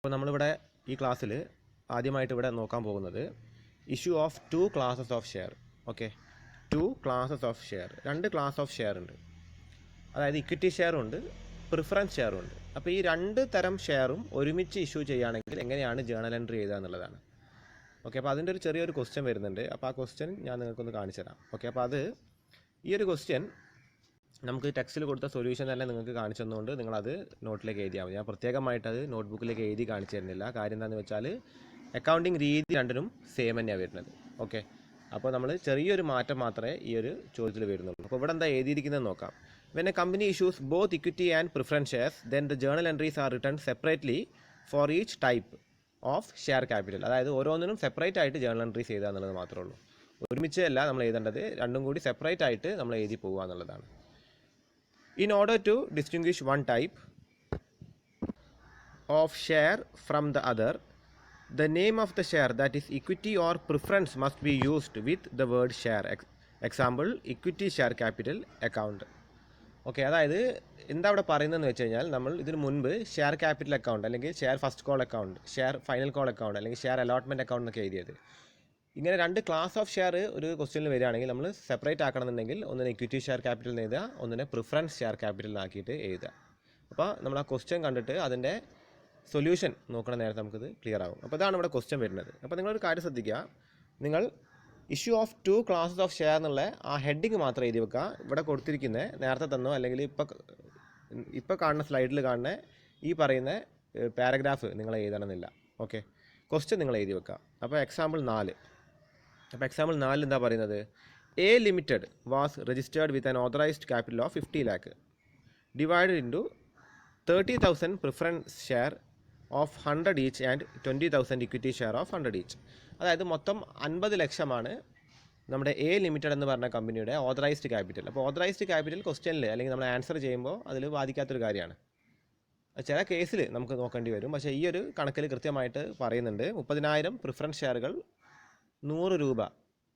അപ്പോൾ നമ്മളിവിടെ ഈ ക്ലാസ്സിൽ ആദ്യമായിട്ട് ഇവിടെ നോക്കാൻ പോകുന്നത് issue of two classes of share. Okay, two classes of share, രണ്ട് ക്ലാസ് ഓഫ് ഷെയർ ഉണ്ട്. അതായത് ഇക്വിറ്റി ഷെയറും ഉണ്ട്, പ്രിഫറൻസ് ഷെയറും ഉണ്ട്. അപ്പോൾ ഈ രണ്ട് തരം ഷെയറും ഒരുമിച്ച് ഇഷ്യൂ ചെയ്യുകയാണെങ്കിൽ എങ്ങനെയാണ് ജേണൽ എൻട്രി ചെയ്യുക എന്നുള്ളതാണ്. ഓക്കെ, അപ്പോൾ അതിൻ്റെ ഒരു ചെറിയൊരു ക്വസ്റ്റ്യൻ വരുന്നുണ്ട്. അപ്പോൾ ആ ക്വസ്റ്റ്യൻ ഞാൻ നിങ്ങൾക്കൊന്ന് കാണിച്ചു തരാം. ഓക്കെ, അപ്പോൾ അത് ഈ ഒരു ക്വസ്റ്റ്യൻ നമുക്ക് ടെക്സ്റ്റിൽ കൊടുത്ത സൊല്യൂഷൻ തന്നെ നിങ്ങൾക്ക് കാണിച്ചു തന്നുകൊണ്ട് നിങ്ങളത് നോട്ടിലേക്ക് എഴുതിയാൽ മതി. ഞാൻ പ്രത്യേകമായിട്ട് അത് നോട്ട്ബുക്കിലേക്ക് എഴുതി കാണിച്ചു തരുന്നില്ല. കാര്യം എന്താണെന്ന് വെച്ചാൽ അക്കൗണ്ടിങ് രീതി രണ്ടിനും സെയിം തന്നെയാണ് വരുന്നത്. ഓക്കെ, അപ്പോൾ നമ്മൾ ചെറിയൊരു മാറ്റം മാത്രമേ ഈ ഒരു ചോദ്യത്തിൽ വരുന്നുള്ളൂ. അപ്പോൾ ഇവിടെ എന്താ എഴുതിയിരിക്കുന്നത് നോക്കാം. When a company issues both equity and preference shares, then the journal entries are written separately for each type of share capital. അതായത് ഓരോന്നിനും സെപ്പറേറ്റ് ആയിട്ട് ജേണൽ എൻട്രീസ് ചെയ്യുക എന്നുള്ളത് മാത്രമേ ഉള്ളൂ. ഒരുമിച്ചല്ല നമ്മൾ എഴുതേണ്ടത്, രണ്ടും കൂടി സെപ്പറേറ്റ് ആയിട്ട് നമ്മൾ എഴുതി പോകുക എന്നുള്ളതാണ്. In order to distinguish one type of share from the other, the name of the share, that is equity or preference, must be used with the word share. Example, equity share capital account. Okay, അതായത് എന്താ അവിടെ പറയുന്നതെന്ന് വെച്ച് കഴിഞ്ഞാൽ, നമ്മൾ ഇതിന് മുൻപ് share capital account അല്ലെങ്കിൽ share first call account, share final call account അല്ലെങ്കിൽ ഷെയർ അലോട്ട്മെൻറ്റ് അക്കൗണ്ട് എന്നൊക്കെ എഴുതിയത്. ഇങ്ങനെ രണ്ട് ക്ലാസ് ഓഫ് ഷെയർ ഒരു ക്വസ്റ്റ്യനിൽ വരികയാണെങ്കിൽ നമ്മൾ സെപ്പറേറ്റ് ആക്കണമെന്നുണ്ടെങ്കിൽ ഒന്നിനെ ഇക്വിറ്റി ഷെയർ ക്യാപിറ്റൽ എഴുതുക, ഒന്നിനെ പ്രിഫറൻസ് ഷെയർ ക്യാപിറ്റലിനാക്കിയിട്ട് എഴുതുക. അപ്പോൾ നമ്മൾ ആ ക്വസ്റ്റ്യൻ കണ്ടിട്ട് അതിൻ്റെ സൊല്യൂഷൻ നോക്കണ നേരത്തെ നമുക്കിത് ക്ലിയർ ആകും. അപ്പോൾ ഇതാണ് ഇവിടെ ക്വസ്റ്റ്യൻ വരുന്നത്. അപ്പോൾ നിങ്ങളൊരു കാര്യം ശ്രദ്ധിക്കുക, നിങ്ങൾ issue of to classes of share എന്നുള്ള ആ ഹെഡിങ് മാത്രം എഴുതി വെക്കുക. ഇവിടെ കൊടുത്തിരിക്കുന്ന നേരത്തെ തന്നോ അല്ലെങ്കിൽ ഇപ്പോൾ കാണുന്ന സ്ലൈഡിൽ കാണുന്ന ഈ പറയുന്ന പാരഗ്രാഫ് നിങ്ങൾ എഴുതണമെന്നില്ല. ഓക്കെ, ക്വസ്റ്റ്യൻ നിങ്ങൾ എഴുതി വെക്കുക. അപ്പോൾ എക്സാമ്പിൾ 4. അപ്പോൾ എക്സാമ്പിൾ 4 എന്താ പറയുന്നത്? A limited was registered with an authorised capital of 50 lakh divided into 30,000 preference share of 100 each and 20,000 equity share of 100 each. അതായത് മൊത്തം 50 ലക്ഷമാണ് നമ്മുടെ എ ലിമിറ്റഡ് എന്ന് പറഞ്ഞ കമ്പനിയുടെ ഓതറൈസ്ഡ് ക്യാപിറ്റൽ. അപ്പോൾ ഓതറൈസ്ഡ് ക്യാപിറ്റൽ ക്വസ്റ്റ്യനിൽ അല്ലെങ്കിൽ നമ്മൾ ആൻസർ ചെയ്യുമ്പോൾ അതിൽ ബാധിക്കാത്തൊരു കാര്യമാണ്. ചില കേസിൽ നമുക്ക് നോക്കേണ്ടി വരും, പക്ഷേ ഈ ഒരു കണക്കിൽ കൃത്യമായിട്ട് പറയുന്നുണ്ട് 30,000 പ്രിഫറൻസ് ഷെയറുകൾ 100 രൂപ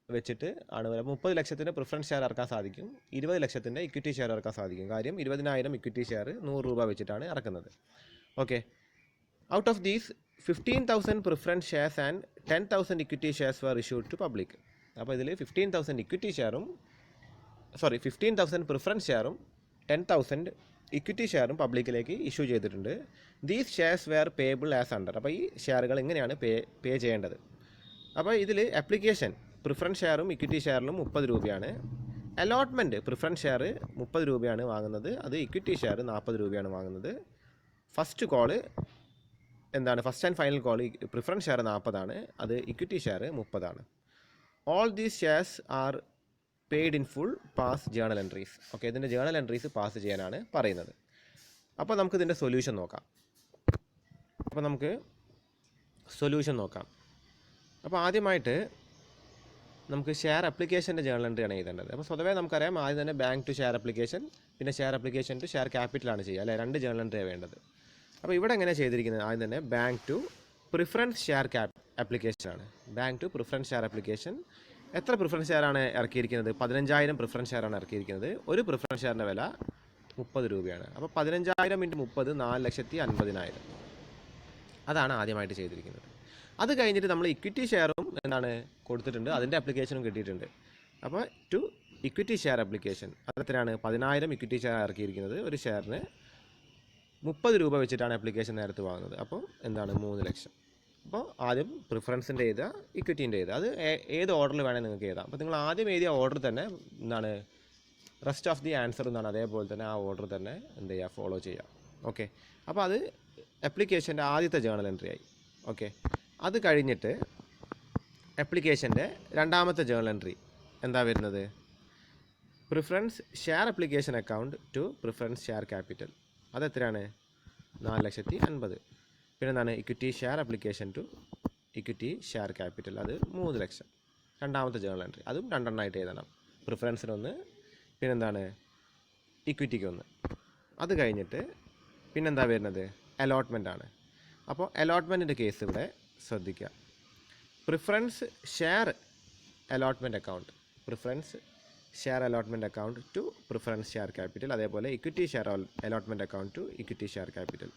വെച്ചിട്ട് ആണ്. 30 ലക്ഷത്തിൻ്റെ പ്രിഫറൻസ് ഷെയർ ഇറക്കാൻ സാധിക്കും, 20 ലക്ഷത്തിൻ്റെ ഇക്വിറ്റി ഷെയർ ഇറക്കാൻ സാധിക്കും. കാര്യം 20,000 ഇക്വിറ്റി ഷെയർ 100 രൂപ വെച്ചിട്ടാണ് ഇറക്കുന്നത്. Okay, out of these 15,000 preference shares and 10,000 equity shares were issued to public. അപ്പോൾ ഇതിൽ 15,000 ഇക്വിറ്റി ഷെയറും 15,000 പ്രിഫറൻസ് ഷെയറും 10,000 ഇക്വിറ്റി ഷെയറും പബ്ലിക്കിലേക്ക് ഇഷ്യൂ ചെയ്തിട്ടുണ്ട്. These shares were payable as under. അപ്പോൾ ഈ ഷെയറുകൾ എങ്ങനെയാണ് പേ ചെയ്യേണ്ടത്? അപ്പോൾ ഇതിൽ ആപ്ലിക്കേഷൻ പ്രിഫറൻസ് ഷെയറും ഇക്വിറ്റി ഷെയറിലും 30 രൂപയാണ്. അലോട്ട്മെൻറ്റ് പ്രിഫറൻസ് ഷെയർ 30 രൂപയാണ് വാങ്ങുന്നത്, അത് ഇക്വിറ്റി ഷെയർ 40 രൂപയാണ് വാങ്ങുന്നത്. ഫസ്റ്റ് കോള് എന്താണ്? First and final call preference share 40 ആണ്, അത് ഇക്വിറ്റി ഷെയർ 30 ആണ്. All these shares are paid in full pass journal entries. Okay, ഇതിൻ്റെ ജേണൽ എൻട്രീസ് പാസ് ചെയ്യാനാണ് പറയുന്നത്. അപ്പോൾ നമുക്കിതിൻ്റെ സൊല്യൂഷൻ നോക്കാം. അപ്പോൾ ആദ്യമായിട്ട് നമുക്ക് ഷെയർ അപ്ലിക്കേഷൻ്റെ ജേണൽ എൻട്രിയാണ് എഴുതേണ്ടത്. അപ്പോൾ സ്വതവേ നമുക്കറിയാം, ആദ്യം തന്നെ ബാങ്ക് ടു ഷെയർ അപ്ലിക്കേഷൻ, പിന്നെ ഷെയർ അപ്ലിക്കേഷൻ ടു ഷെയർ ക്യാപിറ്റലാണ് ചെയ്യുക, അല്ലേ? 2 ജേണൽ എൻട്രിയാണ് വേണ്ടത്. അപ്പോൾ ഇവിടെ എങ്ങനെ ചെയ്തിരിക്കുന്നത്? ആദ്യം തന്നെ ബാങ്ക് ടു പ്രിഫറൻസ് ഷെയർ ആപ്ലിക്കേഷനാണ്. Bank to preference share application. എത്ര പ്രിഫറൻസ് ഷെയറാണ് ഇറക്കിയിരിക്കുന്നത്? 15,000 പ്രിഫറൻസ് ഷെയറാണ് ഇറക്കിയിരിക്കുന്നത്. ഒരു പ്രിഫറൻസ് ഷെയറിൻ്റെ വില 30 രൂപയാണ്. അപ്പോൾ 15,000 × 30 4,50,000. അതാണ് ആദ്യമായിട്ട് ചെയ്തിരിക്കുന്നത്. അത് കഴിഞ്ഞിട്ട് നമ്മൾ ഇക്വിറ്റി ഷെയറും എന്താണ് കൊടുത്തിട്ടുണ്ട്, അതിൻ്റെ ആപ്ലിക്കേഷനും കിട്ടിയിട്ടുണ്ട്. അപ്പോൾ ടു ഇക്വിറ്റി ഷെയർ ആപ്ലിക്കേഷൻ അതെത്രയാണ്? 10,000 ഇക്വിറ്റി ഷെയർ ഇറക്കിയിരിക്കുന്നത്. ഒരു ഷെയറിന് 30 രൂപ വെച്ചിട്ടാണ് ആപ്ലിക്കേഷൻ നേരത്തെ വാങ്ങുന്നത്. അപ്പോൾ എന്താണ്? 3 ലക്ഷം. അപ്പോൾ ആദ്യം പ്രിഫറൻസിൻ്റെ എഴുതുക, ഇക്വിറ്റീൻ്റെ എഴുതുക. അത് ഏത് ഓർഡറിൽ വേണമെങ്കിൽ നിങ്ങൾക്ക് എഴുതാം. അപ്പോൾ നിങ്ങൾ ആദ്യം എഴുതിയ ഓർഡർ തന്നെ എന്താണ് റെസ്റ്റ് ഓഫ് ദി ആൻസർ എന്നാണ്, അതേപോലെ തന്നെ ആ ഓർഡർ തന്നെ എന്ത് ചെയ്യുക, ഫോളോ ചെയ്യുക. ഓക്കെ, അപ്പോൾ അത് ആപ്ലിക്കേഷൻ്റെ ആദ്യത്തെ ജേണൽ എൻട്രി ആയി. ഓക്കെ, അത് കഴിഞ്ഞിട്ട് ആപ്ലിക്കേഷൻ്റെ രണ്ടാമത്തെ ജേണൽ എൻട്രി എന്താ വരുന്നത്? Preference share application account to preference share capital. അതെത്രയാണ്? 4,50,000. പിന്നെ എന്താണ്? Equity share application to equity share capital, അത് 3 ലക്ഷം. രണ്ടാമത്തെ ജേണൽ എൻട്രി, അതും 2 എണ്ണമായിട്ട് എഴുതണം. പ്രിഫറൻസിനൊന്ന്, പിന്നെന്താണ്? ഇക്വിറ്റിക്ക് 1. അത് കഴിഞ്ഞിട്ട് പിന്നെന്താ വരുന്നത്? അലോട്ട്മെൻ്റ് ആണ്. അപ്പോൾ അലോട്ട്മെൻറ്റിൻ്റെ കേസ് ഇവിടെ ശ്രദ്ധിക്കുക. Preference share allotment account, preference share allotment account to preference share capital, അതേപോലെ equity share allotment account to equity share capital.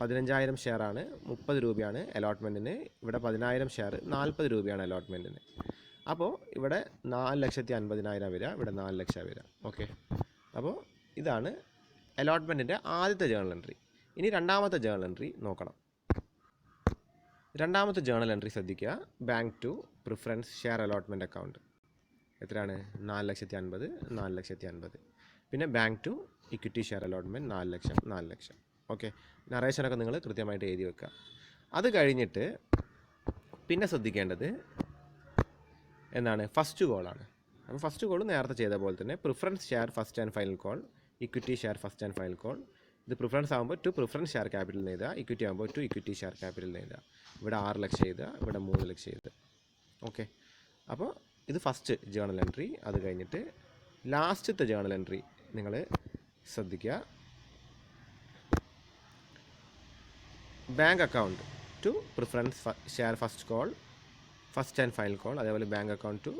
15,000 ഷെയറാണ് 30 രൂപയാണ് അലോട്ട്മെൻറ്റിന്. ഇവിടെ 10,000 ഷെയർ 40 രൂപയാണ് അലോട്ട്മെൻറ്റിന്. അപ്പോൾ ഇവിടെ 4,50,000 വരിക, ഇവിടെ 4 ലക്ഷം വരിക. ഓക്കെ, അപ്പോൾ ഇതാണ് അലോട്ട്മെൻറ്റിൻ്റെ ആദ്യത്തെ ജേണൽ എൻട്രി. ഇനി രണ്ടാമത്തെ ജേണൽ എൻട്രി നോക്കണം. രണ്ടാമത്തെ ജേണൽ എൻട്രി ശ്രദ്ധിക്കുക. Bank to preference share allotment account എത്രയാണ്? 4,50,000, 4,50,000. പിന്നെ bank to equity share allotment 4 lakh, 4 lakh. Okay, നറേഷനൊക്കെ നിങ്ങൾ കൃത്യമായിട്ട് എഴുതി വെക്കുക. അത് കഴിഞ്ഞിട്ട് പിന്നെ ശ്രദ്ധിക്കേണ്ടത് എന്താണ്? ഫസ്റ്റ് കോളാണ്. അപ്പോൾ ഫസ്റ്റ് കോൾ നേരത്തെ ചെയ്ത പോലെ തന്നെ preference share first and final call, equity share first and final call. ഇത് പ്രിഫറൻസ് ആകുമ്പോൾ ടു പ്രിഫറൻസ് ഷെയർ ക്യാപിറ്റൽ എഴുതുക, ഇക്വിറ്റി ആകുമ്പോൾ ടു ഇക്വിറ്റി ഷെയർ ക്യാപിറ്റൽ എഴുതുക. ഇവിടെ 6 ലക്ഷം എഴുതുക, ഇവിടെ 3 ലക്ഷം എഴുതുക. ഓക്കെ, അപ്പോൾ ഇത് ഫസ്റ്റ് ജേണൽ എൻട്രി. അത് കഴിഞ്ഞിട്ട് ലാസ്റ്റത്തെ ജേണൽ എൻട്രി നിങ്ങൾ ശ്രദ്ധിക്കുക. Bank account to preference share first call, first and final call. അതേപോലെ bank account to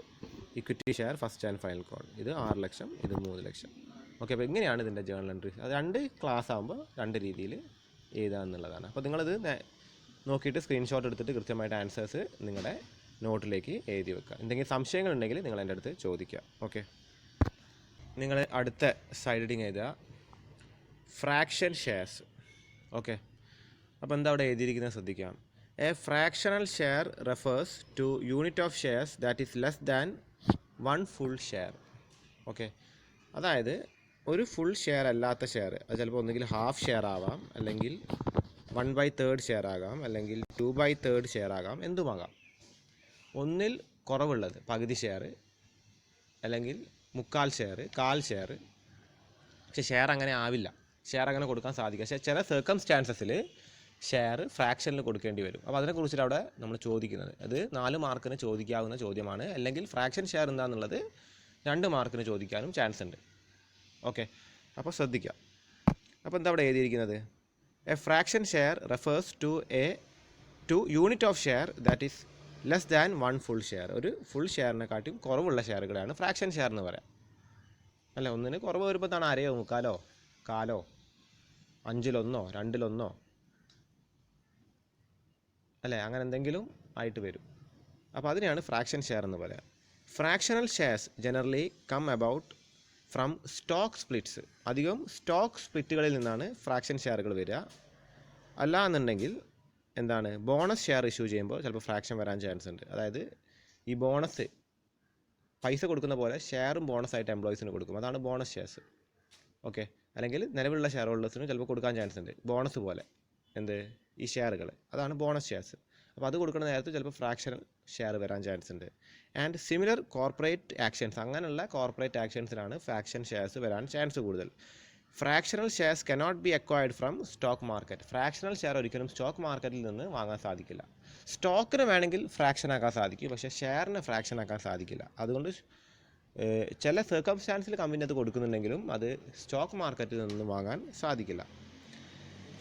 equity share first and final call. ഇത് 6 ലക്ഷം, ഇത് 3 ലക്ഷം. ഓക്കെ, അപ്പോൾ ഇങ്ങനെയാണ് ഇതിൻ്റെ ജേണൽ എൻട്രി. അത് 2 ക്ലാസ് ആകുമ്പോൾ 2 രീതിയിൽ എഴുതുക എന്നുള്ളതാണ്. അപ്പോൾ നിങ്ങളിത് നോക്കിയിട്ട് സ്ക്രീൻഷോട്ട് എടുത്തിട്ട് കൃത്യമായിട്ട് ആൻസേഴ്സ് നിങ്ങളുടെ നോട്ടിലേക്ക് എഴുതി വെക്കുക. എന്തെങ്കിലും സംശയങ്ങളുണ്ടെങ്കിൽ നിങ്ങൾ എൻ്റെ അടുത്ത് ചോദിക്കുക. ഓക്കെ, നിങ്ങൾ അടുത്ത സൈഡ് ഹെഡിങ് എഴുതുക ഫ്രാക്ഷൻ ഷെയർസ്. ഓക്കെ, അപ്പോൾ എന്താ അവിടെ എഴുതിയിരിക്കുന്നത് ശ്രദ്ധിക്കാം. A fractional share refers two unit of shares that is less than 1 full share. Okay, അതായത് ഒരു ഫുൾ ഷെയർ അല്ലാത്ത ഷെയർ, അത് ചിലപ്പോൾ ഒന്നുകിൽ ഹാഫ് ഷെയർ ആവാം, അല്ലെങ്കിൽ 1/3 ഷെയർ ആകാം, അല്ലെങ്കിൽ 2/3 ഷെയർ ആകാം, എന്തുമാകാം. ഒന്നിൽ കുറവുള്ളത് പകുതി ഷെയർ, അല്ലെങ്കിൽ 1/4 ഷെയർ, 1/4 ഷെയർ. പക്ഷേ ഷെയർ അങ്ങനെ ആവില്ല, ഷെയർ അങ്ങനെ കൊടുക്കാൻ സാധിക്കുക. പക്ഷേ ചില സർക്കംസ്റ്റാൻസസിൽ ഷെയർ ഫ്രാക്ഷനിൽ കൊടുക്കേണ്ടി വരും. അപ്പോൾ അതിനെക്കുറിച്ചിട്ട് അവിടെ നമ്മൾ ചോദിക്കുന്നത്, അത് 4 മാർക്കിന് ചോദിക്കാവുന്ന ചോദ്യമാണ്. അല്ലെങ്കിൽ ഫ്രാക്ഷൻ ഷെയർ എന്താണെന്നുള്ളത് 2 മാർക്കിന് ചോദിക്കാനും ചാൻസ് ഉണ്ട്. ഓക്കെ, അപ്പോൾ ശ്രദ്ധിക്കുക. അപ്പോൾ എന്താ അവിടെ എഴുതിയിരിക്കുന്നത്? A fraction share refers two unit of share that is less than 1 full share. ഒരു ഫുൾ ഷെയറിനെക്കാട്ടും കുറവുള്ള ഷെയറുകളാണ് ഫ്രാക്ഷൻ ഷെയർ എന്ന് പറയാം. അല്ല, ഒന്നിന് കുറവ് വരുമ്പോൾ എന്താണ്? അരയോ, മുക്കാലോ, കാലോ, 5/1, 2/1, അല്ലേ, അങ്ങനെ എന്തെങ്കിലും ആയിട്ട് വരും. അപ്പോൾ അതിനെയാണ് ഫ്രാക്ഷൻ ഷെയർ എന്ന് പറയാം. Fractional shares generally come about from stock splits. അധികം സ്റ്റോക്ക് സ്പ്ലിറ്റുകളിൽ നിന്നാണ് ഫ്രാക്ഷൻ ഷെയറുകൾ വരിക. അല്ല എന്നുണ്ടെങ്കിൽ എന്താണ്? ബോണസ് ഷെയർ ഇഷ്യൂ ചെയ്യുമ്പോൾ ചിലപ്പോൾ ഫ്രാക്ഷൻ വരാൻ ചാൻസ് ഉണ്ട്. അതായത് ഈ ബോണസ് പൈസ കൊടുക്കുന്ന പോലെ ഷെയറും ബോണസായിട്ട് എംപ്ലോയീസിന് കൊടുക്കും, അതാണ് ബോണസ് ഷെയർസ്. ഓക്കെ, അല്ലെങ്കിൽ നിലവിലുള്ള ഷെയർ ഹോൾഡേഴ്സിന് ചിലപ്പോൾ കൊടുക്കാൻ ചാൻസ് ഉണ്ട് ബോണസ് പോലെ. എന്ത്? ഈ ഷെയറുകൾ, അതാണ് ബോണസ് ഷെയർസ്. അപ്പോൾ അത് കൊടുക്കുന്ന നേരത്ത് ചിലപ്പോൾ ഫ്രാക്ഷണൽ ഷെയർ വരാൻ ചാൻസ് ഉണ്ട്. ആൻഡ് സിമിലർ കോർപ്പറേറ്റ് ആക്ഷൻസ്, അങ്ങനെയുള്ള കോർപ്പറേറ്റ് ആക്ഷൻസിലാണ് ഫ്രാക്ഷൻ ഷെയർസ് വരാൻ ചാൻസ് കൂടുതൽ. Fractional shares cannot be acquired from stock market. Fractional share ഒരിക്കലും സ്റ്റോക്ക് മാർക്കറ്റിൽ നിന്ന് വാങ്ങാൻ സാധിക്കില്ല. സ്റ്റോക്കിന് വേണമെങ്കിൽ ഫ്രാക്ഷൻ ആക്കാൻ സാധിക്കും, പക്ഷേ ഷെയറിന് ഫ്രാക്ഷൻ ആക്കാൻ സാധിക്കില്ല. അതുകൊണ്ട് ചില സർക്കംസ്റ്റാൻസിൽ കമ്പനി അത് കൊടുക്കുന്നുണ്ടെങ്കിലും അത് സ്റ്റോക്ക് മാർക്കറ്റിൽ നിന്ന് വാങ്ങാൻ സാധിക്കില്ല.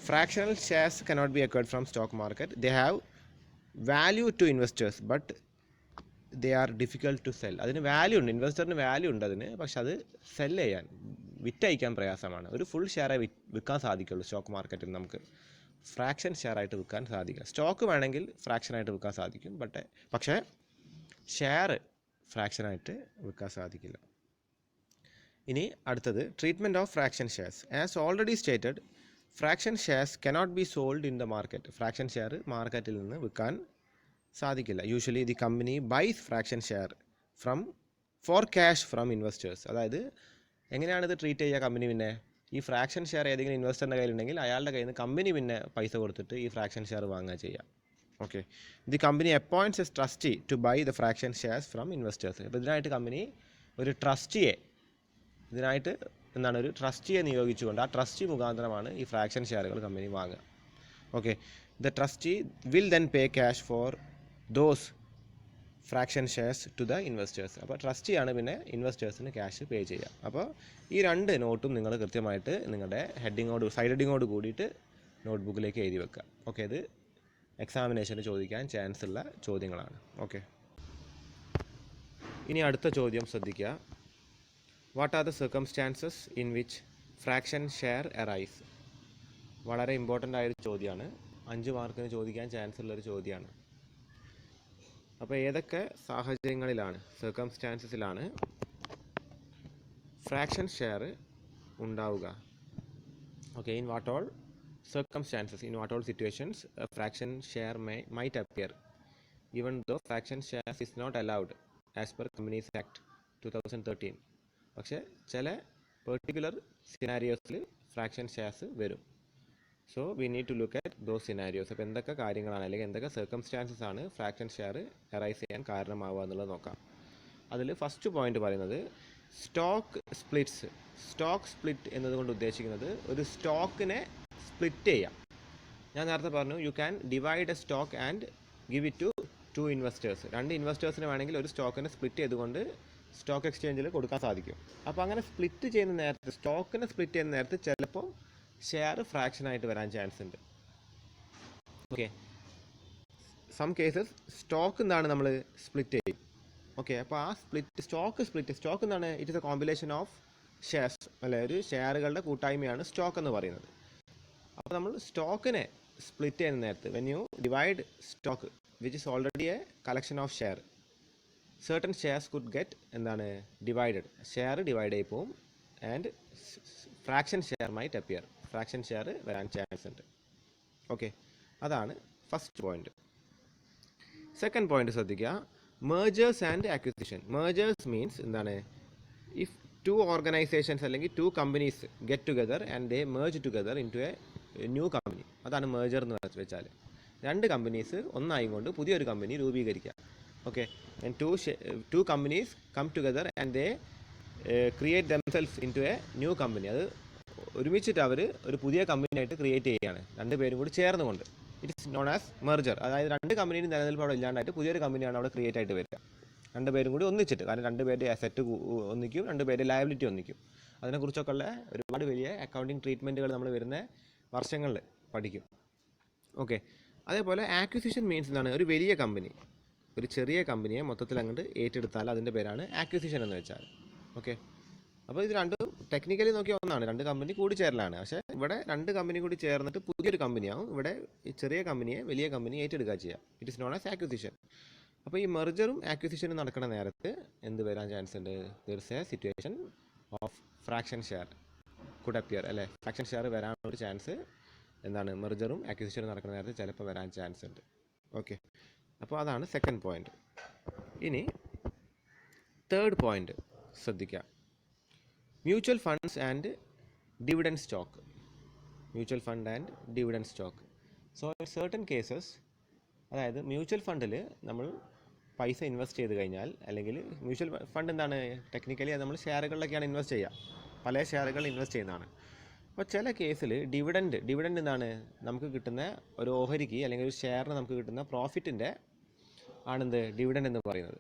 Fractional shares cannot be acquired from stock market. They have value to investors but they are difficult to sell. അതിന് വാല്യൂ ഉണ്ട്, ഇൻവെസ്റ്ററിന് വാല്യൂ ഉണ്ട് അതിന്, പക്ഷെ അത് സെൽ ചെയ്യാൻ, വിറ്റയക്കാൻ പ്രയാസമാണ്. ഒരു ഫുൾ ഷെയറെ വിൽക്കാൻ സാധിക്കുള്ളൂ സ്റ്റോക്ക് മാർക്കറ്റിൽ. നമുക്ക് ഫ്രാക്ഷൻ ഷെയർ ആയിട്ട് വിൽക്കാൻ സാധിക്കുക. സ്റ്റോക്ക് വേണമെങ്കിൽ ഫ്രാക്ഷനായിട്ട് വിൽക്കാൻ സാധിക്കും, പക്ഷേ ഷെയർ ഫ്രാക്ഷനായിട്ട് വിൽക്കാൻ സാധിക്കില്ല. ഇനി അടുത്തത് treatment of fraction shares. As already stated, fraction shares cannot be sold in the market. Fraction share മാർക്കറ്റിൽ നിന്ന് വിൽക്കാൻ സാധിക്കില്ല. Usually the company buys fraction share for cash from investors. അതായത് എങ്ങനെയാണ് ഇത് ട്രീറ്റ് ചെയ്യുക കമ്പനി? പിന്നെ ഈ ഫ്രാക്ഷൻ ഷെയർ ഏതെങ്കിലും ഇൻവെസ്റ്ററിൻ്റെ കയ്യിലുണ്ടെങ്കിൽ അയാളുടെ കയ്യിൽ നിന്ന് കമ്പനി പിന്നെ പൈസ കൊടുത്തിട്ട് ഈ ഫ്രാക്ഷൻ ഷെയർ വാങ്ങുക ചെയ്യുക. Okay, the company appoints a trustee to buy the fraction shares from investors. അപ്പോൾ ഇതിനായിട്ട് കമ്പനി ഒരു ട്രസ്റ്റിയെ, ഇതിനായിട്ട് എന്താണ്, ഒരു ട്രസ്റ്റിയെ നിയോഗിച്ചുകൊണ്ട് ആ ട്രസ്റ്റി മുഖാന്തരമാണ് ഈ ഫ്രാക്ഷൻ ഷെയറുകൾ കമ്പനി വാങ്ങുക. Okay, the trustee will then pay cash for those fraction shares to the investors. അപ്പോൾ ട്രസ്റ്റിയാണ് പിന്നെ ഇൻവെസ്റ്റേഴ്സിന് ക്യാഷ് പേ ചെയ്യുക. അപ്പോൾ ഈ 2 നോട്ടും നിങ്ങൾ കൃത്യമായിട്ട് നിങ്ങളുടെ സൈഡ് ഹെഡിങ്ങോട് കൂടിയിട്ട് നോട്ട്ബുക്കിലേക്ക് എഴുതി വെക്കുക. ഓക്കെ, ഇത് എക്സാമിനേഷന് ചോദിക്കാൻ ചാൻസ് ഉള്ള ചോദ്യങ്ങളാണ്. ഓക്കെ, ഇനി അടുത്ത ചോദ്യം ശ്രദ്ധിക്കുക. What are the circumstances in which fraction share arise? വളരെ ഇമ്പോർട്ടൻ്റ് ആയൊരു ചോദ്യമാണ്, 5 മാർക്കിന് ചോദിക്കാൻ ചാൻസ് ഉള്ളൊരു ചോദ്യമാണ്. അപ്പോൾ ഏതൊക്കെ സാഹചര്യങ്ങളിലാണ്, സർക്കംസ്റ്റാൻസസിലാണ് ഫ്രാക്ഷൻ ഷെയർ ഉണ്ടാവുക? Okay, in what all circumstances, in what all situations a fraction share might appear, even though fraction shares is not allowed as per Companies Act 2013. പക്ഷേ ചില പെർട്ടിക്കുലർ സിനാരിയോസിൽ ഫ്രാക്ഷൻ ഷെയർസ് വരും. So we need to look at those scenarios. അപ്പോൾ എന്തൊക്കെ കാര്യങ്ങളാണ് അല്ലെങ്കിൽ എന്തൊക്കെ circumstances ആണ് ഫ്രാക്ഷൻ ഷെയർ അറൈസ് ചെയ്യാൻ കാരണമാവുക എന്നുള്ളത് നോക്കാം. അതിൽ ഫസ്റ്റ് പോയിന്റ് പറയുന്നത് സ്റ്റോക്ക് സ്പ്ലിറ്റ്സ്. സ്റ്റോക്ക് സ്പ്ലിറ്റ് എന്നതുകൊണ്ട് ഉദ്ദേശിക്കുന്നത് ഒരു സ്റ്റോക്കിനെ സ്പ്ലിറ്റ് ചെയ്യാം. ഞാൻ നേരത്തെ പറഞ്ഞു you can divide a stock and give it to investors. 2 ഇൻവെസ്റ്റേഴ്സിന് വേണമെങ്കിൽ ഒരു സ്റ്റോക്കിനെ സ്പ്ലിറ്റ് ചെയ്തുകൊണ്ട് സ്റ്റോക്ക് എക്സ്ചേഞ്ചിൽ കൊടുക്കാൻ സാധിക്കും. അപ്പോൾ അങ്ങനെ സ്പ്ലിറ്റ് ചെയ്യുന്ന നേരത്ത്, സ്റ്റോക്കിനെ സ്പ്ലിറ്റ് ചെയ്യുന്ന നേരത്ത് ചിലപ്പോൾ ഷെയർ ഫ്രാക്ഷനായിട്ട് വരാൻ ചാൻസ് ഉണ്ട്. ഓക്കെ, സം കേസസ് സ്റ്റോക്ക് എന്താണ് നമ്മൾ സ്പ്ലിറ്റ് ചെയ്യും. ഓക്കെ, അപ്പോൾ ആ സ്റ്റോക്ക് എന്താണ്? It is A combination of shares, അല്ലെ, ഒരു ഷെയറുകളുടെ കൂട്ടായ്മയാണ് സ്റ്റോക്ക് എന്ന് പറയുന്നത്. അപ്പോൾ നമ്മൾ സ്റ്റോക്കിനെ സ്പ്ലിറ്റ് ചെയ്യുന്ന നേരത്ത്, when you divide stock which is already a collection of share, certain shares could get എന്താണ് ഡിവൈഡഡ്, ഷെയർ ഡിവൈഡ് ആയി പോവും and fraction share might appear, fraction share വരാൻ ചാൻസ് ഉണ്ട്. ഓക്കെ, അതാണ് ഫസ്റ്റ് പോയിന്റ്. സെക്കൻഡ് പോയിന്റ് ശ്രദ്ധിക്കുക, mergers and acquisition. Mergers means എന്താണ്? If 2 organisations അല്ലെങ്കിൽ 2 companies get together and they merge together into a new company, അതാണ് merger എന്ന് വെച്ചാൽ. 2 companies ഒന്നായിക്കൊണ്ട് പുതിയൊരു കമ്പനി രൂപീകരിക്കുക. Okay, and two companies come together and they create themselves into a new company. അത് ഒരുമിച്ചിട്ട് അവർ ഒരു പുതിയ കമ്പനിയായിട്ട് ക്രിയേറ്റ് ചെയ്യുകയാണ്, 2 പേരും കൂടി ചേർന്നുകൊണ്ട്. It is known as merger. അതായത് 2 കമ്പനിയും നിലനിൽപ്പ് അവിടെ ഇല്ലാണ്ടായിട്ട് പുതിയൊരു കമ്പനിയാണ് അവിടെ ക്രിയേറ്റ് ആയിട്ട് വരിക. 2 പേരും കൂടി ഒന്നിച്ചിട്ട്, കാരണം 2 പേരുടെ അസറ്റ് ഒന്നിക്കും, 2 പേരുടെ ലയബിലിറ്റി ഒന്നിക്കും. അതിനെക്കുറിച്ചൊക്കെ ഉള്ള ഒരുപാട് വലിയ അക്കൗണ്ടിങ് ട്രീറ്റ്മെൻറ്റുകൾ നമ്മൾ വരുന്ന വർഷങ്ങളിൽ പഠിക്കും. ഓക്കെ, അതേപോലെ ആക്വിസിഷൻ മീൻസ് എന്താണ്? ഒരു വലിയ കമ്പനി ഒരു ചെറിയ കമ്പനിയെ മൊത്തത്തിൽ അങ്ങോട്ട് ഏറ്റെടുത്താൽ അതിൻ്റെ പേരാണ് ആക്വിസിഷൻ എന്ന് വെച്ചാൽ. ഓക്കെ, അപ്പോൾ ഇത് രണ്ടും ടെക്നിക്കലി നോക്കിയാൽ ഒന്നാണ്, 2 കമ്പനി കൂടി ചേരലാണ്. പക്ഷേ ഇവിടെ 2 കമ്പനി കൂടി ചേർന്നിട്ട് പുതിയൊരു കമ്പനിയാവും. ഇവിടെ ഈ ചെറിയ കമ്പനിയെ വലിയ കമ്പനി ഏറ്റെടുക്കുക ചെയ്യുക. It is known as acquisition. അപ്പോൾ ഈ മെർജറും ആക്വിസിഷനും നടക്കുന്ന നേരത്ത് എന്ത് വരാൻ ചാൻസ് ഉണ്ട്? There is A situation of fraction share could appear, അല്ലേ? ഫ്രാക്ഷൻ ഷെയർ വരാനൊരു ചാൻസ് എന്താണ്? മെർജറും ആക്വിസിഷനും നടക്കുന്ന നേരത്ത് ചിലപ്പോൾ വരാൻ ചാൻസ് ഉണ്ട്. ഓക്കെ, അപ്പോൾ അതാണ് സെക്കൻഡ് പോയിന്റ്. ഇനി തേർഡ് പോയിന്റ് ശ്രദ്ധിക്കുക, mutual funds and dividend stock. Mutual fund and dividend stock. So in certain cases, അതായത് മ്യൂച്വൽ ഫണ്ടിൽ നമ്മൾ പൈസ ഇൻവെസ്റ്റ് ചെയ്ത് കഴിഞ്ഞാൽ, അല്ലെങ്കിൽ മ്യൂച്വൽ ഫണ്ട് എന്താണ്? ടെക്നിക്കലി അത് നമ്മൾ ഷെയറുകളിലൊക്കെയാണ് ഇൻവെസ്റ്റ് ചെയ്യുക, പല ഷെയറുകൾ ഇൻവെസ്റ്റ് ചെയ്യുന്നതാണ്. അപ്പോൾ ചില കേസിൽ ഡിവിഡൻഡ് എന്താണ്? നമുക്ക് കിട്ടുന്ന ഒരു ഓഹരിക്ക് അല്ലെങ്കിൽ ഒരു ഷെയറിന് നമുക്ക് കിട്ടുന്ന പ്രോഫിറ്റിൻ്റെ ആണെന്ത് ഡിവിഡൻഡ് എന്ന് പറയുന്നത്.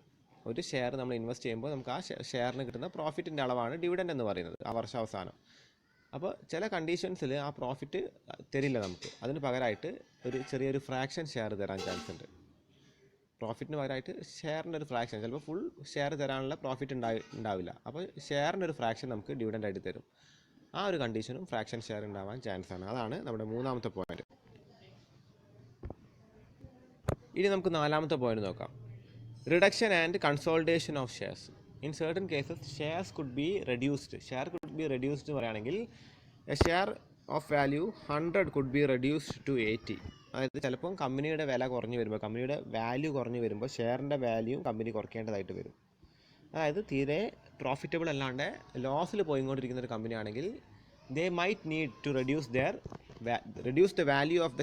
ഒരു ഷെയർ നമ്മൾ ഇൻവെസ്റ്റ് ചെയ്യുമ്പോൾ നമുക്ക് ആ ഷെയറിന് കിട്ടുന്ന പ്രോഫിറ്റിൻ്റെ അളവാണ് ഡിവിഡൻഡ് എന്ന് പറയുന്നത് ആ വർഷാവസാനം. അപ്പോൾ ചില കണ്ടീഷൻസിൽ ആ പ്രോഫിറ്റ് തരില്ല നമുക്ക്, അതിന് പകരമായിട്ട് ഒരു ചെറിയൊരു ഫ്രാക്ഷൻ ഷെയർ തരാൻ ചാൻസ് ഉണ്ട്. പ്രോഫിറ്റിന് പകരമായിട്ട് ഷെയറിൻ്റെ ഒരു ഫ്രാക്ഷൻ, ചിലപ്പോൾ ഫുൾ ഷെയർ തരാനുള്ള പ്രോഫിറ്റ് ഉണ്ടാവില്ല. അപ്പോൾ ഷെയറിൻ്റെ ഒരു ഫ്രാക്ഷൻ നമുക്ക് ഡിവിഡൻഡ് ആയിട്ട് തരും. ആ ഒരു കണ്ടീഷനും ഫ്രാക്ഷൻ ഷെയർ ഉണ്ടാവാൻ ചാൻസ് ആണ്. അതാണ് നമ്മുടെ മൂന്നാമത്തെ പോയിന്റ്. ഇനി നമുക്ക് നാലാമത്തെ പോയിന്റ് നോക്കാം, reduction and consolidation of shares. In certain cases shares could be reduced. Share could be reduced എന്ന് പറയുകയാണെങ്കിൽ a share of value 100 could be reduced to 80. അതായത് ചിലപ്പം കമ്പനിയുടെ വില കുറഞ്ഞു വരുമ്പോൾ, കമ്പനിയുടെ വാല്യൂ കുറഞ്ഞു വരുമ്പോൾ ഷെയറിൻ്റെ വാല്യൂ കമ്പനി കുറയ്ക്കേണ്ടതായിട്ട് വരും. അതായത് തീരെ പ്രോഫിറ്റബിൾ അല്ലാണ്ട് ലോസിൽ പോയിക്കൊണ്ടിരിക്കുന്ന ഒരു കമ്പനി ആണെങ്കിൽ they might need to reduce the value of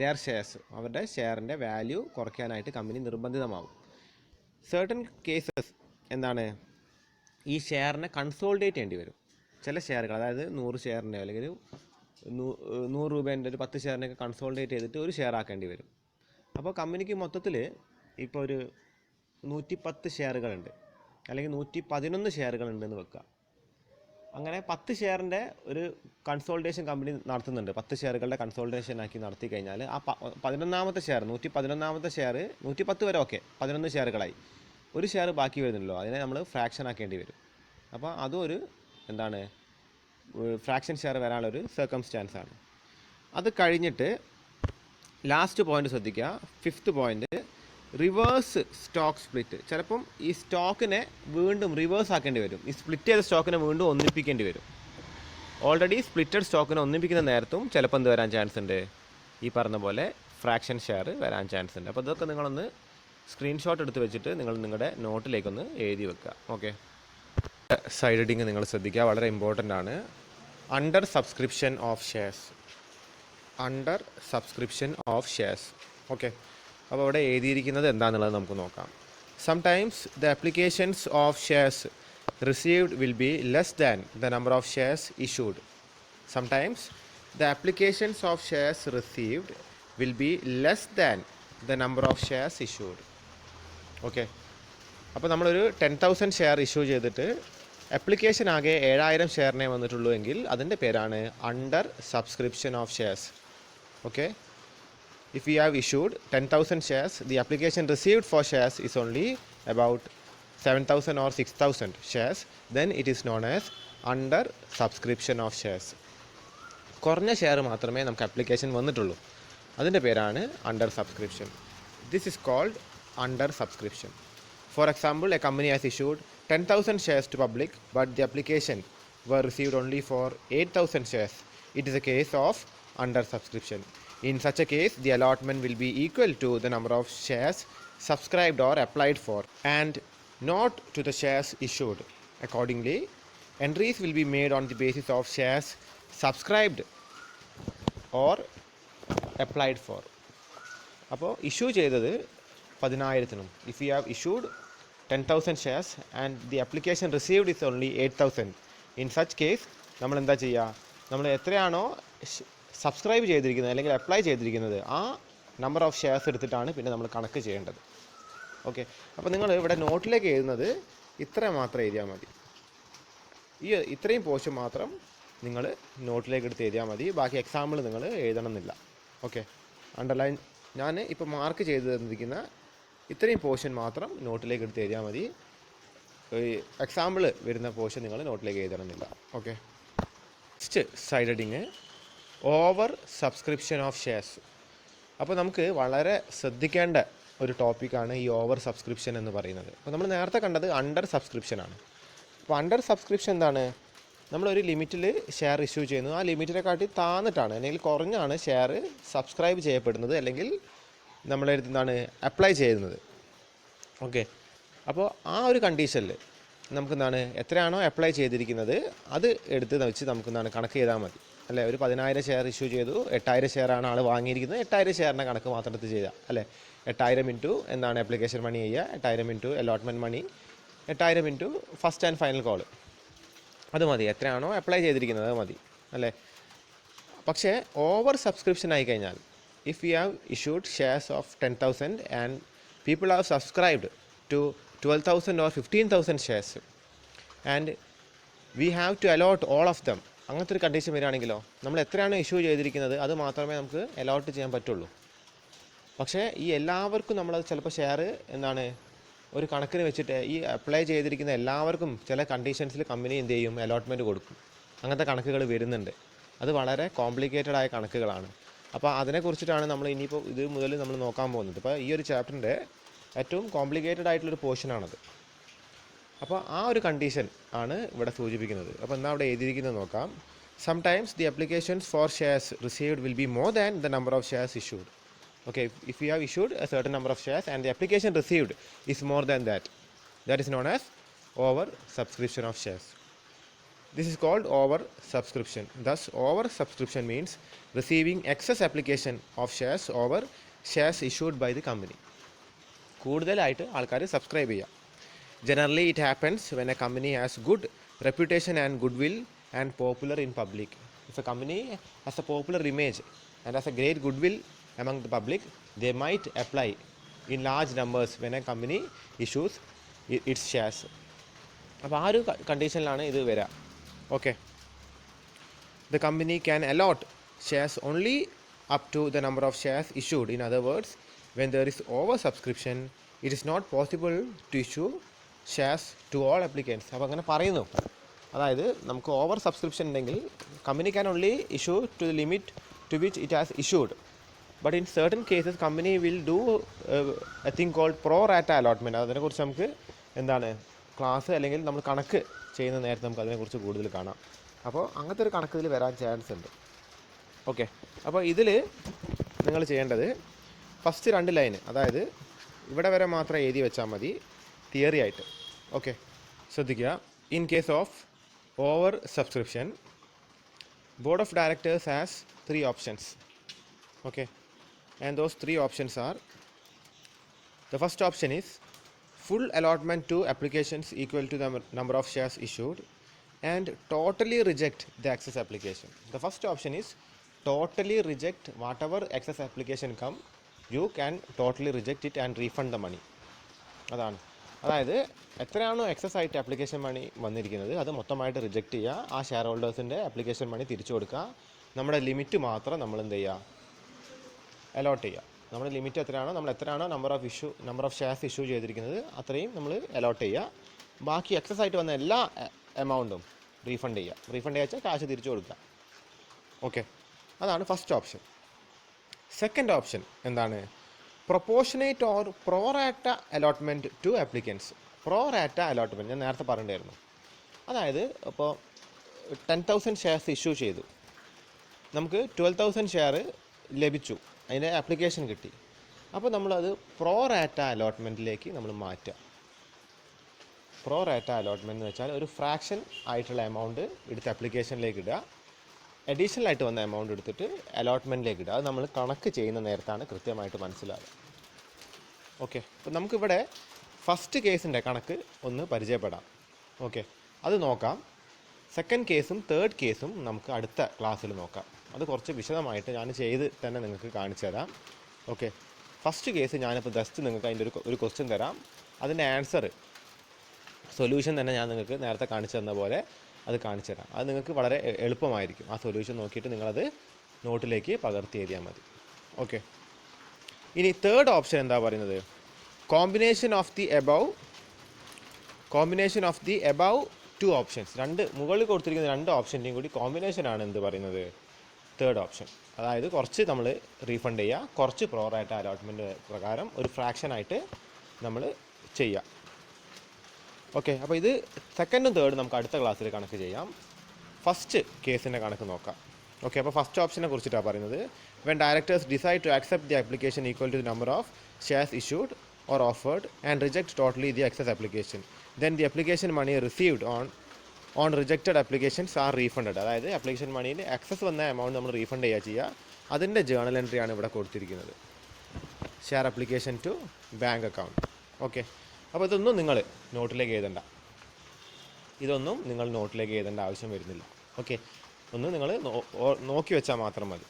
their shares. അവരുടെ ഷെയറിൻ്റെ വാല്യൂ കുറയ്ക്കാനായിട്ട് കമ്പനി നിർബന്ധിതമാവും. സർട്ടൻ കേസസ് എന്താണ്? ഈ ഷെയറിനെ കൺസോളിഡേറ്റ് ചെയ്യേണ്ടി വരും. ചില ഷെയറുകൾ, അതായത് 100 ഷെയറിൻ്റെ അല്ലെങ്കിൽ 100 രൂപേൻ്റെ ഒരു 10 ഷെയറിനെയൊക്കെ കൺസോളിഡേറ്റ് ചെയ്തിട്ട് ഒരു ഷെയർ ആക്കേണ്ടി വരും. അപ്പോൾ കമ്പനിക്ക് മൊത്തത്തിൽ ഇപ്പോൾ ഒരു 110 ഷെയറുകളുണ്ട് അല്ലെങ്കിൽ 111 ഷെയറുകളുണ്ടെന്ന് വെക്കുക. അങ്ങനെ 10 ഷെയറിൻ്റെ ഒരു കൺസോൾട്ടേഷൻ കമ്പനി നടത്തുന്നുണ്ട്. 10 ഷെയറുകളുടെ കൺസോൾട്ടേഷൻ ആക്കി നടത്തി കഴിഞ്ഞാൽ ആ 11ാമത്തെ ഷെയർ, 111ാമത്തെ ഷെയർ, 110 വരെ ഓക്കെ, 11 ഷെയറുകളായി, ഒരു ഷെയർ ബാക്കി വരുന്നുള്ളൂ. അതിനെ നമ്മൾ ഫ്രാക്ഷൻ ആക്കേണ്ടി വരും. അപ്പോൾ അതും ഒരു എന്താണ്? ഫ്രാക്ഷൻ ഷെയർ വരാനുള്ളൊരു സർക്കംസ്റ്റാൻസ് ആണ്. അത് കഴിഞ്ഞിട്ട് ലാസ്റ്റ് പോയിന്റ് ശ്രദ്ധിക്കുക, 5th point, reverse stock split. ചിലപ്പം ഈ സ്റ്റോക്കിനെ വീണ്ടും റിവേഴ്സ് ആക്കേണ്ടി വരും. ഈ സ്പ്ലിറ്റ് ചെയ്ത സ്റ്റോക്കിനെ വീണ്ടും ഒന്നിപ്പിക്കേണ്ടി വരും. ഓൾറെഡി സ്പ്ലിറ്റഡ് സ്റ്റോക്കിനെ ഒന്നിപ്പിക്കുന്ന നേരത്തും ചിലപ്പോൾ എന്ത് വരാൻ ചാൻസ് ഉണ്ട്, ഈ പറഞ്ഞ പോലെ ഫ്രാക്ഷൻ ഷെയർ വരാൻ ചാൻസ് ഉണ്ട്. അപ്പോൾ ഇതൊക്കെ നിങ്ങളൊന്ന് സ്ക്രീൻഷോട്ട് എടുത്ത് വെച്ചിട്ട് നിങ്ങൾ നിങ്ങളുടെ നോട്ടിലേക്കൊന്ന് എഴുതി വെക്കുക. ഓക്കെ, സൈഡ് ഹെഡിങ് നിങ്ങൾ ശ്രദ്ധിക്കുക, വളരെ ഇമ്പോർട്ടൻ്റ് ആണ്. Under subscription of shares, under subscription of shares. Okay, അപ്പോൾ അവിടെ എഴുതിയിരിക്കുന്നത് എന്താണെന്നുള്ളത് നമുക്ക് നോക്കാം. Sometimes the applications of shares received will be less than the number of shares issued. Sometimes the applications of shares received will be less than the number of shares issued. Okay, അപ്പോൾ നമ്മളൊരു 10,000 share issue ചെയ്തിട്ട് application ആകെ 7,000 ഷെയറിനെ വന്നിട്ടുള്ളൂ എങ്കിൽ അതിൻ്റെ പേരാണ് under subscription of shares. Okay, if we have issued 10,000 shares, the application received for shares is only about 7,000 or 6,000 shares, then it is known as under subscription of shares. കുറഞ്ഞ share മാത്രമേ നമുക്ക് application വന്നിട്ടുള്ളൂ, അതിൻ്റെ പേരാണ് under subscription. This is called under subscription. For example, a company has issued 10,000 shares to public, but the application were received only for 8,000 shares. It is a case of under subscription. In such a case, the allotment will be equal to the number of shares subscribed or applied for and not to the shares issued. Accordingly, entries will be made on the basis of shares subscribed or applied for. അപ്പോൾ issue ചെയ്തത് 10,000-നും, if you have issued 10,000 shares and the application received is only 8,000, in such case നമ്മൾ എന്താ ചെയ്യുക, നമ്മൾ എത്രയാണോ subscribe ചെയ്തിരിക്കുന്നത് അല്ലെങ്കിൽ apply ചെയ്തിരിക്കുന്നത് ആ നമ്പർ ഓഫ് ഷെയർസ് എടുത്തിട്ടാണ് പിന്നെ നമ്മൾ കണക്ക് ചെയ്യേണ്ടത്. ഓക്കെ, അപ്പോൾ നിങ്ങൾ ഇവിടെ നോട്ടിലേക്ക് എഴുതുന്നത് ഇത്ര മാത്രം എഴുതിയാൽ മതി. ഈ ഇത്രയും പോർഷൻ മാത്രം നിങ്ങൾ നോട്ടിലേക്ക് എടുത്ത് എഴുതിയാൽ മതി, ബാക്കി എക്സാമ്പിൾ നിങ്ങൾ എഴുതണമെന്നില്ല. ഓക്കെ, അണ്ടർലൈൻ ഞാൻ ഇപ്പോൾ മാർക്ക് ചെയ്ത് തന്നിരിക്കുന്ന ഇത്രയും പോർഷൻ മാത്രം നോട്ടിലേക്ക് എടുത്ത് എഴുതിയാൽ മതി. എക്സാമ്പിൾ വരുന്ന പോർഷൻ നിങ്ങൾ നോട്ടിലേക്ക് എഴുതണമെന്നില്ല. Okay, next side heading, over subscription of shares. അപ്പോൾ നമുക്ക് വളരെ ശ്രദ്ധിക്കേണ്ട ഒരു ടോപ്പിക്കാണ് ഈ ഓവർ സബ്സ്ക്രിപ്ഷൻ എന്ന് പറയുന്നത്. അപ്പോൾ നമ്മൾ നേരത്തെ കണ്ടത് അണ്ടർ സബ്സ്ക്രിപ്ഷനാണ്. അപ്പോൾ അണ്ടർ സബ്സ്ക്രിപ്ഷൻ എന്താണ്, നമ്മളൊരു ലിമിറ്റിൽ ഷെയർ ഇഷ്യൂ ചെയ്യുന്നു, ആ ലിമിറ്റിനെക്കാട്ടി താന്നിട്ടാണ് അല്ലെങ്കിൽ കുറഞ്ഞാണ് ഷെയർ സബ്സ്ക്രൈബ് ചെയ്യപ്പെടുന്നത് അല്ലെങ്കിൽ നമ്മളെടുത്താണ് അപ്ലൈ ചെയ്യുന്നത്. ഓക്കെ, അപ്പോൾ ആ ഒരു കണ്ടീഷനിൽ നമുക്കെന്താണ് എത്രയാണോ അപ്ലൈ ചെയ്തിരിക്കുന്നത് അത് എടുത്ത് വെച്ച് നമുക്കെന്താണ് കണക്ക് ചെയ്താൽ മതി. അല്ലേ, ഒരു 10,000 ഷെയർ ഇഷ്യൂ ചെയ്തു, 8,000 ഷെയറാണ് ആൾ വാങ്ങിയിരിക്കുന്നത്, 8,000 ഷെയറിൻ്റെ കണക്ക് മാത്രം എടുത്ത് ചെയ്താൽ, അല്ലേ, 8,000 ഇൻറ്റു എന്താണ് ആപ്ലിക്കേഷൻ മണി ചെയ്യുക, 8,000 into allotment money, 8,000 into first and final call, അത് മതി. എത്രയാണോ അപ്ലൈ ചെയ്തിരിക്കുന്നത് അത് മതി, അല്ലേ. പക്ഷേ ഓവർ സബ്സ്ക്രിപ്ഷൻ ആയി കഴിഞ്ഞാൽ, if you have issued shares of 10,000 and people have subscribed to 12,000 or 15,000 shares and we have to allot all of them, അങ്ങനത്തെ ഒരു കണ്ടീഷൻ വരികയാണെങ്കിലോ നമ്മൾ എത്രയാണോ ഇഷ്യൂ ചെയ്തിരിക്കുന്നത് അത് മാത്രമേ നമുക്ക് അലോട്ട് ചെയ്യാൻ പറ്റുള്ളൂ. പക്ഷേ ഈ എല്ലാവർക്കും നമ്മളത് ചിലപ്പോൾ ഷെയർ എന്താണ് ഒരു കണക്കിന് വെച്ചിട്ട് ഈ അപ്ലൈ ചെയ്തിരിക്കുന്ന എല്ലാവർക്കും ചില കണ്ടീഷൻസിൽ കമ്പനി എന്ത് ചെയ്യും, അലോട്ട്മെൻറ്റ് കൊടുക്കും. അങ്ങനത്തെ കണക്കുകൾ വരുന്നുണ്ട്. അത് വളരെ കോംപ്ലിക്കേറ്റഡ് ആയ കണക്കുകളാണ്. അപ്പോൾ അതിനെക്കുറിച്ചിട്ടാണ് നമ്മൾ ഇനിയിപ്പോൾ ഇത് മുതൽ നമ്മൾ നോക്കാൻ പോകുന്നത്. ഇപ്പോൾ ഈ ഒരു ചാപ്റ്ററിൻ്റെ ഏറ്റവും കോംപ്ലിക്കേറ്റഡ് ആയിട്ടുള്ളൊരു പോർഷനാണത്. അപ്പോൾ ആ ഒരു കണ്ടീഷൻ ആണ് ഇവിടെ സൂചിപ്പിക്കുന്നത്. അപ്പോൾ എന്താ അവിടെ എഴുതിയിരിക്കുന്നത് നോക്കാം. Sometimes the applications for shares received will be more than the number of shares issued. Okay, if you have issued a certain number of shares and the application received is more than that, that is known as over subscription of shares. This is called over subscription. Thus, over subscription means receiving excess application of shares over shares issued by the company. കൂടുതലായിട്ട് ആൾക്കാർ subscribe ചെയ്യുക. Generally, it happens when a company has good reputation and goodwill and popular in public. If a company has a popular image and has a great goodwill among the public, they might apply in large numbers when a company issues its shares. അപ്പോൾ ആ ഒരു കണ്ടീഷനിലാണ് ഇത് വരിക. Okay, the company can allot shares only up to the number of shares issued. In other words, when there is over subscription, it is not possible to issue shares to all applicants. അപ്പോൾ അങ്ങനെ പറയുന്നു. അതായത് നമുക്ക് over subscription ഉണ്ടെങ്കിൽ company can only issue to the limit to which it has issued. But in certain cases, company will do a thing called pro rata allotment. അതിനെക്കുറിച്ച് നമുക്ക് എന്താണ് class അല്ലെങ്കിൽ നമ്മൾ കണക്ക് ചെയ്യുന്ന നേരത്തെ നമുക്ക് അതിനെക്കുറിച്ച് കൂടുതൽ കാണാം. അപ്പോൾ അങ്ങനത്തെ ഒരു കണക്ക് ഇതിൽ വരാൻ ചാൻസ് ഉണ്ട്. ഓക്കെ, അപ്പോൾ ഇതിൽ നിങ്ങൾ ചെയ്യേണ്ടത് ഫസ്റ്റ് 2 ലൈന്, അതായത് ഇവിടെ വരെ മാത്രം എഴുതി വെച്ചാൽ മതി തിയറി ആയിട്ട്. ഓക്കെ, ശ്രദ്ധിക്കുക. In case of over subscription, board of directors has 3 options. Okay, and those 3 options are: the first option is full allotment to applications equal to the number of shares issued and totally reject the excess application. The first option is totally reject whatever excess application come, you can totally reject it and refund the money. അതായത് എത്രയാണോ excess ആയിട്ട് application മണി വന്നിരിക്കുന്നത് അത് മൊത്തമായിട്ട് reject ചെയ്യുക, ആ share ഹോൾഡേഴ്സിൻ്റെ application മണി തിരിച്ചു കൊടുക്കുക. നമ്മുടെ ലിമിറ്റ് മാത്രം നമ്മൾ എന്ത് ചെയ്യുക, അലോട്ട് ചെയ്യുക. നമ്മുടെ ലിമിറ്റ് എത്രയാണോ, നമ്മൾ എത്രയാണോ നമ്പർ ഓഫ് ഷെയർസ് ഇഷ്യൂ ചെയ്തിരിക്കുന്നത് അത്രയും നമ്മൾ അലോട്ട് ചെയ്യുക. ബാക്കി എക്സസ് ആയിട്ട് വന്ന എല്ലാ എമൗണ്ടും റീഫണ്ട് ചെയ്യുക. റീഫണ്ട് ചെയ്യാച്ചാൽ കാശ് തിരിച്ചു കൊടുക്കുക. ഓക്കെ, അതാണ് ഫസ്റ്റ് ഓപ്ഷൻ. സെക്കൻഡ് ഓപ്ഷൻ എന്താണ്? Proportionate or pro rata allotment to applicants. Pro rata allotment ഞാൻ നേരത്തെ പറഞ്ഞിട്ടുണ്ടായിരുന്നു. അതായത് ഇപ്പോൾ 10,000 ഷെയർസ് ഇഷ്യൂ ചെയ്തു, നമുക്ക് 12,000 ഷെയർ ലഭിച്ചു, അതിൻ്റെ ആപ്ലിക്കേഷൻ കിട്ടി. അപ്പോൾ നമ്മളത് പ്രോറാറ്റ അലോട്ട്മെൻറ്റിലേക്ക് നമ്മൾ മാറ്റുക. പ്രോറാറ്റ അലോട്ട്മെൻറ്റ് എന്ന് വെച്ചാൽ ഒരു ഫ്രാക്ഷൻ ആയിട്ടുള്ള എമൗണ്ട് എടുത്ത് ആപ്ലിക്കേഷനിലേക്ക് ഇടുക, അഡീഷണൽ ആയിട്ട് വന്ന എമൗണ്ട് എടുത്തിട്ട് അലോട്ട്മെൻറ്റിലേക്ക് ഇടുക. അത് നമ്മൾ കണക്ക് ചെയ്യുന്ന നേരത്താണ് കൃത്യമായിട്ട് മനസ്സിലാവുക. ഓക്കെ, അപ്പോൾ നമുക്കിവിടെ ഫസ്റ്റ് കേസിൻ്റെ കണക്ക് ഒന്ന് പരിചയപ്പെടാം. ഓക്കെ, അത് നോക്കാം. സെക്കൻഡ് കേസും തേർഡ് കേസും നമുക്ക് അടുത്ത ക്ലാസ്സിൽ നോക്കാം. അത് കുറച്ച് വിശദമായിട്ട് ഞാൻ ചെയ്ത് തന്നെ നിങ്ങൾക്ക് കാണിച്ചു തരാം. ഓക്കെ, ഫസ്റ്റ് കേസ് ഞാനിപ്പോൾ ജസ്റ്റ് നിങ്ങൾക്ക് അതിൻ്റെ ഒരു ക്വസ്റ്റ്യൻ തരാം, അതിൻ്റെ ആൻസർ സൊല്യൂഷൻ തന്നെ ഞാൻ നിങ്ങൾക്ക് നേരത്തെ കാണിച്ചു തന്ന പോലെ അത് കാണിച്ചു തരാം. അത് നിങ്ങൾക്ക് വളരെ എളുപ്പമായിരിക്കും. ആ സൊല്യൂഷൻ നോക്കിയിട്ട് നിങ്ങളത് നോട്ടിലേക്ക് പകർത്തി എഴുതിയാൽ മതി. ഓക്കെ, ഇനി തേർഡ് ഓപ്ഷൻ എന്താ പറയുന്നത്? Combination of the above 2 options. മുകളിൽ കൊടുത്തിരിക്കുന്ന 2 ഓപ്ഷൻ്റെയും കൂടി കോമ്പിനേഷനാണ് എന്ത് പറയുന്നത്? Third option. അതായത് കുറച്ച് നമ്മൾ റീഫണ്ട് ചെയ്യുക, കുറച്ച് പ്രോറാറ്റ അലോട്ട്മെൻറ്റ് പ്രകാരം ഒരു ഫ്രാക്ഷനായിട്ട് നമ്മൾ ചെയ്യുക. ഓക്കെ, അപ്പോൾ ഇത് സെക്കൻഡും തേർഡും നമുക്ക് അടുത്ത ക്ലാസ്സിൽ കണക്ക് ചെയ്യാം. ഫസ്റ്റ് കേസിൻ്റെ കണക്ക് നോക്കാം. ഓക്കെ, അപ്പോൾ ഫസ്റ്റ് ഓപ്ഷനെ കുറിച്ചിട്ടാണ് പറയുന്നത്. When directors decide to accept the application equal to the number of shares issued or offered and reject totally the excess application, then the application money received on rejected applications are refunded. അതായത് application മണിയിൽ excess വന്ന amount നമ്മൾ refund ചെയ്യുക. അതിൻ്റെ journal എൻട്രിയാണ് ഇവിടെ കൊടുത്തിരിക്കുന്നത്, share application to bank account. Okay, അപ്പോൾ ഇതൊന്നും നിങ്ങൾ നോട്ടിലേക്ക് എഴുതണ്ട. ഇതൊന്നും നിങ്ങൾ നോട്ടിലേക്ക് എഴുതേണ്ട ആവശ്യം വരുന്നില്ല. ഓക്കെ, ഒന്ന് നിങ്ങൾ നോക്കി വെച്ചാൽ മാത്രം മതി.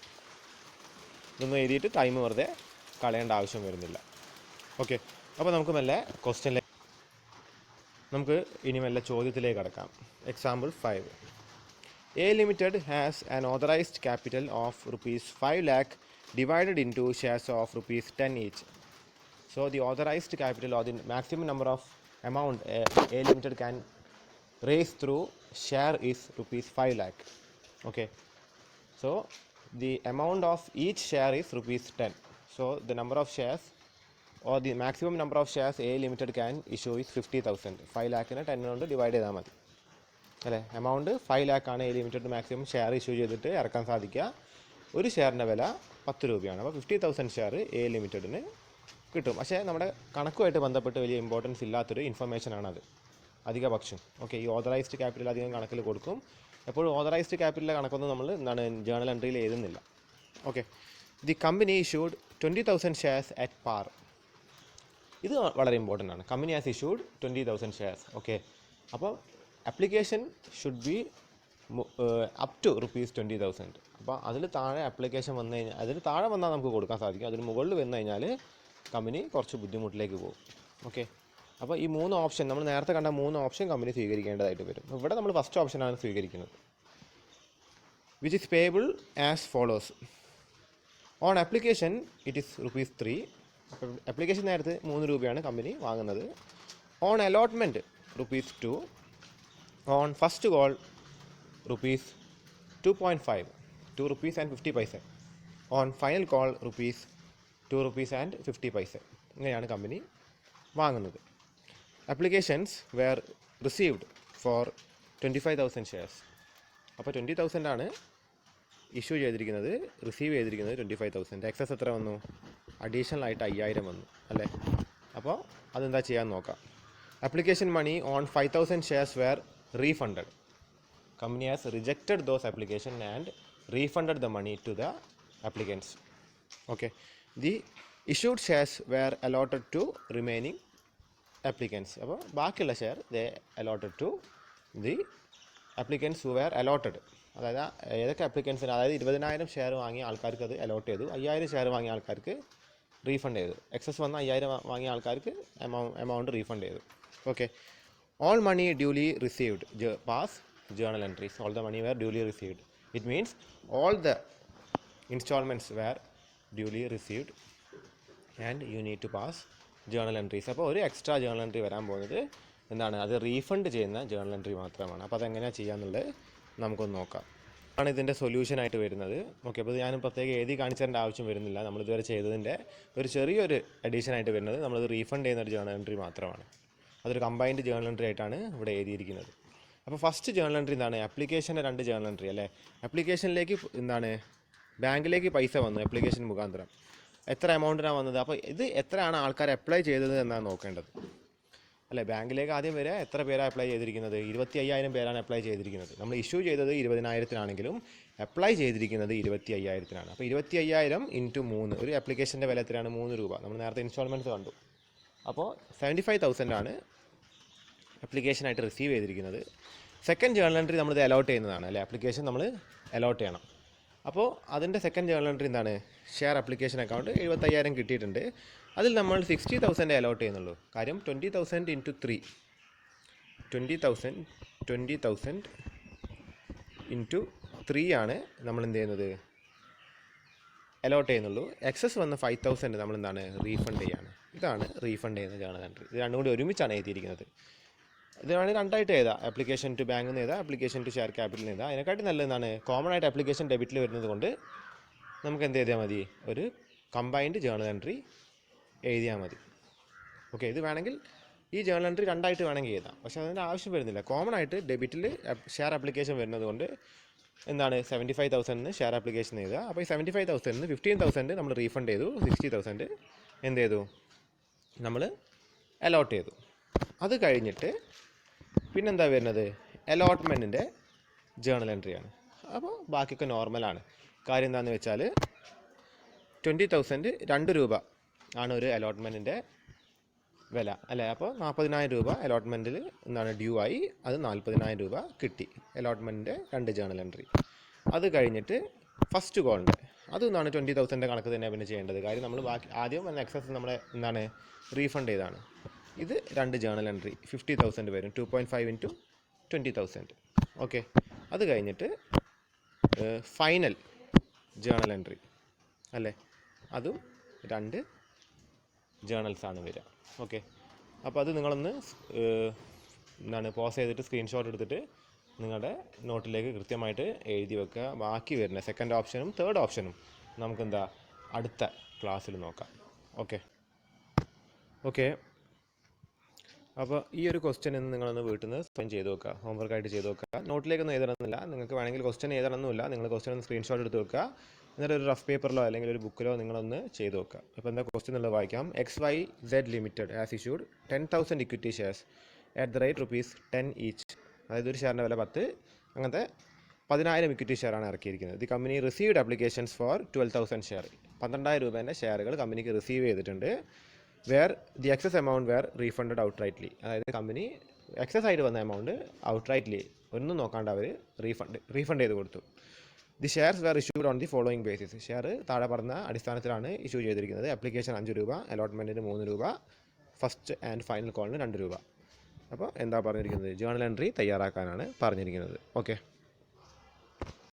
ഇതൊന്നും എഴുതിയിട്ട് ടൈം വെറുതെ കളയേണ്ട ആവശ്യം വരുന്നില്ല. ഓക്കെ, അപ്പോൾ നമുക്ക് ഇനി മെല്ലെ ചോദ്യത്തിലേക്ക് കടക്കാം. Example 5. A Limited has an authorized capital of ₹5 lakh divided into shares of ₹10 each. So the authorized capital or the maximum number of amount A Limited can raise through share is ₹5 lakh. Okay, so the amount of each share is ₹10. So the number of shares or the maximum number of shares A Limited can issue is 50,000. 5 lakhനെ 10 കൊണ്ട് divide ചെയ്താൽ മതി അല്ലേ. Amount 5 lakh ആണ് A Limited maximum share issue ചെയ്തിട്ട് ഇറക്കാൻ സാധിക്കുക. ഒരു ഷെയറിൻ്റെ വില 10 രൂപയാണ്. അപ്പോൾ 50,000 ഷെയർ A Limitedന് കിട്ടും. പക്ഷേ നമ്മുടെ കണക്കുമായിട്ട് ബന്ധപ്പെട്ട് വലിയ ഇമ്പോർട്ടൻസ് ഇല്ലാത്തൊരു ഇൻഫർമേഷനാണത്, അധിക പക്ഷം. ഓക്കെ, ഈ ഓതറൈസ്ഡ് ക്യാപിറ്റൽ അധികം കണക്കിൽ കൊടുക്കും. എപ്പോഴും ഓതറൈസ്ഡ് ക്യാപിറ്റലിലെ കണക്കൊന്നും നമ്മൾ ജേണൽ എൻട്രിയിൽ എഴുതുന്നില്ല. Okay, the company issued 20,000 shares at par. ഇത് വളരെ ഇമ്പോർട്ടൻ്റ് ആണ്. Company has issued 20,000 shares. Okay, അപ്പോൾ application should be up to ₹20,000. അപ്പോൾ അതിൽ താഴെ ആപ്ലിക്കേഷൻ വന്നു കഴിഞ്ഞാൽ, അതിൽ താഴെ വന്നാൽ നമുക്ക് കൊടുക്കാൻ സാധിക്കും. അതിന് മുകളിൽ വന്നു കഴിഞ്ഞാൽ കമ്പനി കുറച്ച് ബുദ്ധിമുട്ടിലേക്ക് പോകും. ഓക്കെ, അപ്പോൾ ഈ 3 ഓപ്ഷൻ, നമ്മൾ നേരത്തെ കണ്ട 3 ഓപ്ഷൻ കമ്പനി സ്വീകരിക്കേണ്ടതായിട്ട് വരും. ഇവിടെ നമ്മൾ ഫസ്റ്റ് ഓപ്ഷനാണ് സ്വീകരിക്കുന്നത്, which is payable as follows. On application it is ₹3. Application നേരത്തെ 3 രൂപയാണ് കമ്പനി വാങ്ങുന്നത്. On allotment ₹2. On first call ₹2.5, ₹2.50. On final call ₹2.50 ഇങ്ങനെയാണ് കമ്പനി വാങ്ങുന്നത്. Applications were received for 25,000 shares. അപ്പോൾ 20,000 ആണ് ഇഷ്യൂ ചെയ്തിരിക്കുന്നത്, റിസീവ് ചെയ്തിരിക്കുന്നത് 25,000. എക്സസ് എത്ര വന്നു? അഡീഷണൽ ആയിട്ട് 5,000 വന്നു അല്ലേ? അപ്പോൾ അതെന്താ ചെയ്യാൻ നോക്കാം. Application money on 5,000 shares were refunded. Company has rejected those applications and refunded the money to the applicants. Okay. The issued shares were allotted to remaining applicants. അപ്പോൾ ബാക്കിയുള്ള share they allotted to the applicants who were allotted. അതായത് ഏതൊക്കെ അപ്ലിക്കൻസിന്, അതായത് 20,000 share വാങ്ങിയ ആൾക്കാർക്ക് അത് allot ചെയ്തു, 5,000 share വാങ്ങിയ ആൾക്കാർക്ക് റീഫണ്ട് ചെയ്തു. എക്സസ് വന്ന 5,000 വാങ്ങിയ ആൾക്കാർക്ക് എമൗണ്ട് റീഫണ്ട് ചെയ്തു. Okay. All money duly received pass journal entries. All the money were duly received. It means all the installments were duly received and you need to pass journal entries. അപ്പോൾ ഒരു extra journal entry വരാൻ പോകുന്നത് എന്താണ്? അത് refund ചെയ്യുന്ന journal entry മാത്രമാണ്. അപ്പോൾ അതെങ്ങനെയാണ് ചെയ്യാന്നുള്ളത് നമുക്കൊന്ന് നോക്കാം. ആണ് ഇതിൻ്റെ സൊല്യൂഷനായിട്ട് വരുന്നത്. ഓക്കെ. അപ്പോൾ ഞാൻ പ്രത്യേകം എഴുതി കാണിച്ചതിൻ്റെ ആവശ്യം വരുന്നില്ല. നമ്മളിതുവരെ ചെയ്തതിൻ്റെ ഒരു ചെറിയൊരു അഡീഷനായിട്ട് വരുന്നത് നമ്മളത് റീഫണ്ട് ചെയ്യുന്ന ഒരു ജേണൽ എൻട്രി മാത്രമാണ്. അതൊരു കമ്പൈൻഡ് ജേണൽ എൻട്രി ആയിട്ടാണ് ഇവിടെ എഴുതിയിരിക്കുന്നത്. അപ്പോൾ ഫസ്റ്റ് ജേണൽ എൻട്രി എന്താണ്? ആപ്ലിക്കേഷൻ്റെ 2 ജേണൽ എൻട്രി അല്ലേ? ആപ്ലിക്കേഷനിലേക്ക് എന്താണ്, ബാങ്കിലേക്ക് പൈസ വന്നു ആപ്ലിക്കേഷൻ മുഖാന്തരം. എത്ര എമൗണ്ടിനാണ് വന്നത്? അപ്പോൾ ഇത് എത്രയാണ് ആൾക്കാർ അപ്ലൈ ചെയ്തത് എന്നാണ് നോക്കേണ്ടത് അല്ലേ? ബാങ്കിലേക്ക് ആദ്യം വരെ എത്ര പേരാണ് അപ്ലൈ ചെയ്തിരിക്കുന്നത്? 25,000 പേരാണ് അപ്ലൈ ചെയ്തിരിക്കുന്നത്. നമ്മൾ ഇഷ്യൂ ചെയ്തത് 20,000-നാണെങ്കിലും അപ്ലൈ ചെയ്തിരിക്കുന്നത് 25,000-നാണ്. അപ്പോൾ 25,000 × 3, ഒരു ആപ്ലിക്കേഷൻ്റെ വില എത്രയാണ്? 3 രൂപ. നമ്മൾ നേരത്തെ ഇൻസ്റ്റാൾമെൻറ്റ്സ് കണ്ടു. അപ്പോൾ 75,000 ആണ് ആപ്ലിക്കേഷനായിട്ട് റിസീവ് ചെയ്തിരിക്കുന്നത്. സെക്കൻഡ് ജേണൽ എൻട്രി നമ്മളിത് അലോട്ട് ചെയ്യുന്നതാണ് അല്ലേ? ആപ്ലിക്കേഷൻ നമ്മൾ അലോട്ട് ചെയ്യണം. അപ്പോൾ അതിൻ്റെ സെക്കൻഡ് ജേണൽ എൻട്രി എന്താണ്? ഷെയർ ആപ്ലിക്കേഷൻ അക്കൗണ്ട് 75,000 കിട്ടിയിട്ടുണ്ട്. അതിൽ നമ്മൾ 60,000 അലോട്ട് ചെയ്യുന്നുള്ളൂ. കാര്യം 20,000 × 3, 20,000 × 3 ആണ് നമ്മൾ എന്ത് ചെയ്യുന്നത്? അലോട്ട് ചെയ്യുന്നുള്ളൂ. എക്സസ് വന്ന 5,000 നമ്മൾ എന്താണ്? റീഫണ്ട് ചെയ്യാണ്. ഇതാണ് റീഫണ്ട് ചെയ്യുന്ന ജേണൽ എൻട്രി. ഇത് രണ്ടും കൂടി ഒരുമിച്ചാണ് എഴുതിയിരിക്കുന്നത്. ഇത് വേണമെങ്കിൽ രണ്ടായിട്ട് എഴുതാം. ആപ്ലിക്കേഷൻ ടു ബാങ്കിൽ നിന്ന് എഴുതാം, ആപ്ലിക്കേഷൻ ടു ഷെയർ ക്യാപിറ്റലിൽ നിന്ന് എഴുതാം. അതിനെക്കാട്ടി നല്ലതാണ് കോമൺ ആയിട്ട് ആപ്ലിക്കേഷൻ ഡെബിറ്റിൽ വരുന്നത് കൊണ്ട് നമുക്ക് എന്ത് ചെയ്താൽ മതി? ഒരു കമ്പൈൻഡ് ജേണൽ എൻട്രി എഴുതിയാൽ മതി. ഓക്കെ. ഇത് വേണമെങ്കിൽ ഈ ജേണൽ എൻട്രി രണ്ടായിട്ട് വേണമെങ്കിൽ എഴുതാം, പക്ഷേ അതിൻ്റെ ആവശ്യം വരുന്നില്ല. കോമൺ ആയിട്ട് ഡെബിറ്റിൽ ഷെയർ ആപ്ലിക്കേഷൻ വരുന്നത് കൊണ്ട് എന്താണ്? 75,000 ഷെയർ ആപ്ലിക്കേഷൻ എഴുതുക. അപ്പോൾ ഈ 75,000 15,000 നമ്മൾ റീഫണ്ട് ചെയ്തു, 60,000 എന്ത് ചെയ്തു? നമ്മൾ അലോട്ട് ചെയ്തു. അത് കഴിഞ്ഞിട്ട് പിന്നെന്താ വരുന്നത്? അലോട്ട്മെൻറ്റിൻ്റെ ജേണൽ എൻട്രിയാണ്. അപ്പോൾ ബാക്കിയൊക്കെ നോർമലാണ്. കാര്യം എന്താണെന്ന് വെച്ചാൽ 20,000 2 രൂപ ആണ് ഒരു അലോട്ട്മെൻറ്റിൻ്റെ വില അല്ലേ? അപ്പോൾ 40,000 രൂപ അലോട്ട്മെൻറ്റിൽ എന്താണ് ഡ്യൂ ആയി, അത് 40,000 രൂപ കിട്ടി. അലോട്ട്മെൻറ്റിൻ്റെ 2 ജേണൽ എൻട്രി. അത് കഴിഞ്ഞിട്ട് ഫസ്റ്റ് കോളിൻ്റെ അതൊന്നാണ് 20,000 കണക്ക് തന്നെ പിന്നെ ചെയ്യേണ്ടത്. കാര്യം നമ്മൾ ബാക്കി ആദ്യം എക്സസ് നമ്മളെ എന്താണ് റീഫണ്ട് ചെയ്താണ്. ഇത് 2 ജേണൽ എൻട്രി 50,000 വരും. 2.5 × 20,000. ഓക്കെ. അത് കഴിഞ്ഞിട്ട് ഫൈനൽ ജേണൽ എൻട്രി അല്ലേ? അതും 2 ജേണൽസാണ് വരിക. ഓക്കെ. അപ്പോൾ അത് നിങ്ങളൊന്ന് എന്താണ് പോസ് ചെയ്തിട്ട് സ്ക്രീൻഷോട്ട് എടുത്തിട്ട് നിങ്ങളുടെ നോട്ടിലേക്ക് കൃത്യമായിട്ട് എഴുതി വെക്കുക. ബാക്കി വരുന്ന സെക്കൻഡ് ഓപ്ഷനും തേർഡ് ഓപ്ഷനും നമുക്കെന്താ അടുത്ത ക്ലാസ്സിൽ നോക്കാം. ഓക്കെ. അപ്പോൾ ഈ ഒരു ക്വസ്റ്റ്യൻ ഇന്ന് നിങ്ങളൊന്ന് വീട്ടിൽ നിന്ന് സ്പെൻഡ് ചെയ്ത് വെക്കുക, ഹോംവർക്കായിട്ട് ചെയ്ത് വെക്കുക. നോട്ടിലേക്കൊന്നും എഴുതണമെന്നില്ല. നിങ്ങൾക്ക് വേണമെങ്കിൽ ക്വസ്റ്റ്യൻ എഴുതണമെന്നില്ല. നിങ്ങൾ ക്വസ്റ്റ്യൻ ഒന്ന് സ്ക്രീൻഷോട്ട് എടുത്ത് വെക്കുക. എന്നിട്ട് ഒരു റഫ് പേപ്പറിലോ അല്ലെങ്കിൽ ഒരു ബുക്കിലോ നിങ്ങളൊന്ന് ചെയ്ത് വെക്കുക. അപ്പോൾ എന്താ ക്വസ്റ്റ്യൻ എന്നുള്ളത് വായിക്കാം. XYZ Limited has issued 10,000 equity shares at the rate ₹10 each. അതായത് ഒരു ഷെയറിൻ്റെ വില 10, അങ്ങനത്തെ 10,000 ഇക്വിറ്റി ഷെയറാണ് ഇറക്കിയിരിക്കുന്നത്. The company received applications for 12,000 share. 12,000 രൂപേൻ്റെ ഷെയറുകൾ കമ്പനിക്ക് റിസീവ് ചെയ്തിട്ടുണ്ട്. Where the excess amount were refunded outrightly. അതായത് കമ്പനി എക്സസ് ആയിട്ട് വന്ന എമൗണ്ട് ഔട്ട്റൈറ്റ്ലി ഒന്നും നോക്കാണ്ട് അവർ റീഫണ്ട് ചെയ്ത് കൊടുത്തു. The shares were issued on the following basis. Share താഴെ പറഞ്ഞ അടിസ്ഥാനത്തിലാണ് ഇഷ്യൂ ചെയ്തിരിക്കുന്നത്. ആപ്ലിക്കേഷൻ 5 രൂപ, അലോട്ട്മെൻറ്റിന് 3 രൂപ, ഫസ്റ്റ് ആൻഡ് ഫൈനൽ കോളിന് 2 രൂപ. അപ്പോൾ എന്താ പറഞ്ഞിരിക്കുന്നത്? ജേണൽ എൻട്രി തയ്യാറാക്കാനാണ് പറഞ്ഞിരിക്കുന്നത്. ഓക്കെ.